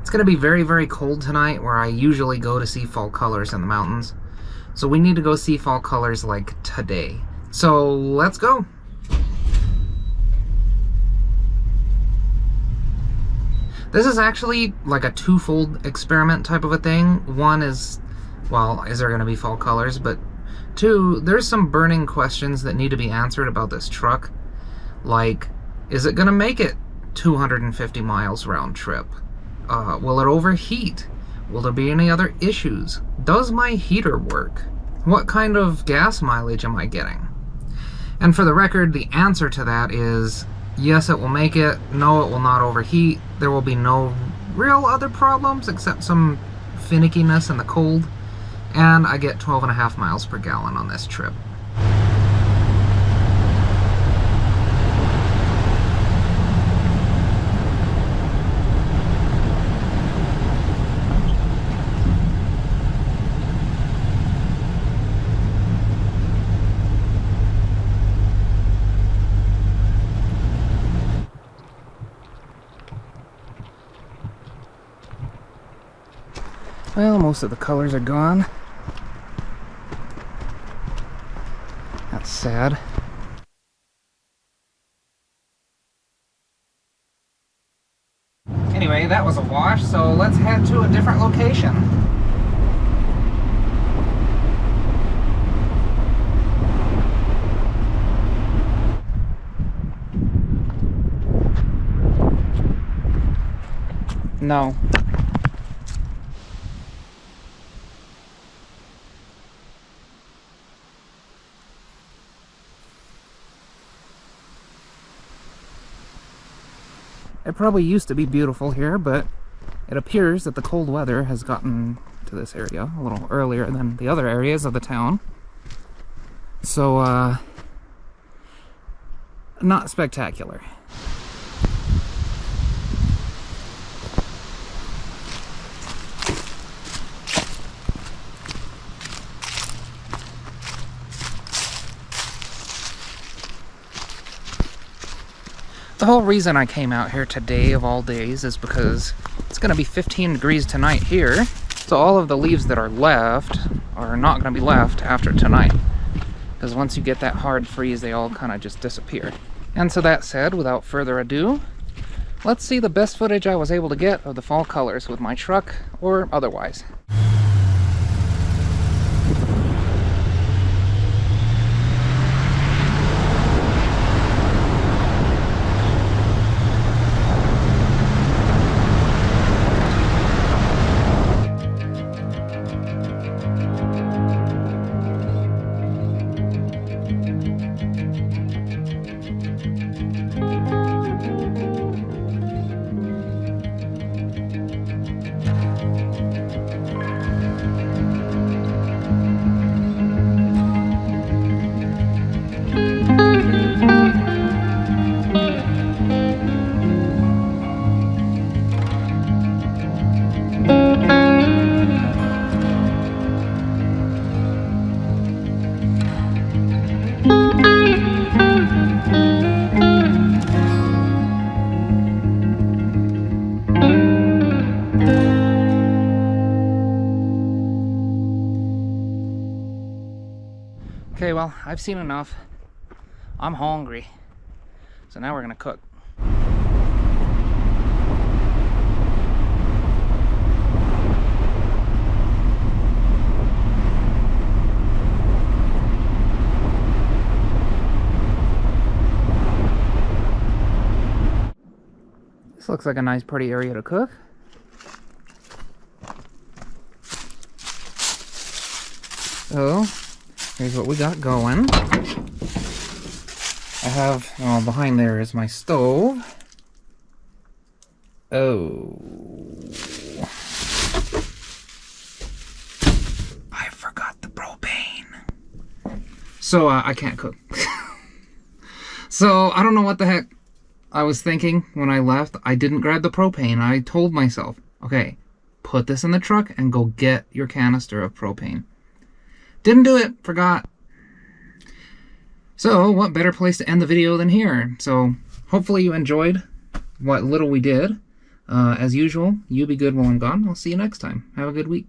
It's going to be very, very cold tonight where I usually go to see fall colors in the mountains. So we need to go see fall colors like today. So let's go. This is actually like a twofold experiment type of a thing. One is, well, is there going to be fall colors? But two, there's some burning questions that need to be answered about this truck. Like, is it going to make it 250 miles round trip? Will it overheat? Will there be any other issues? Does my heater work? What kind of gas mileage am I getting? And for the record, the answer to that is yes, it will make it. No, it will not overheat. There will be no real other problems except some finickiness in the cold. And I get 12.5 miles per gallon on this trip. Well, most of the colors are gone. That's sad. Anyway, that was a wash, so let's head to a different location. No. It probably used to be beautiful here, but it appears that the cold weather has gotten to this area a little earlier than the other areas of the town. So, not spectacular. The whole reason I came out here today of all days is because it's going to be 15 degrees tonight here. So all of the leaves that are left are not going to be left after tonight. Because once you get that hard freeze, they all kind of just disappear. And so that said, without further ado, let's see the best footage I was able to get of the fall colors with my truck or otherwise. Okay, well, I've seen enough. I'm hungry. So now we're gonna cook. This looks like a nice pretty area to cook. So, here's what we got going. I have, oh, behind there is my stove. Oh. I forgot the propane. So, I can't cook. So, I don't know what the heck I was thinking when I left. I didn't grab the propane. I told myself, okay, put this in the truck and go get your canister of propane. Didn't do it, forgot. So, what better place to end the video than here? So, hopefully you enjoyed what little we did. As usual, you be good while I'm gone. I'll see you next time. Have a good week.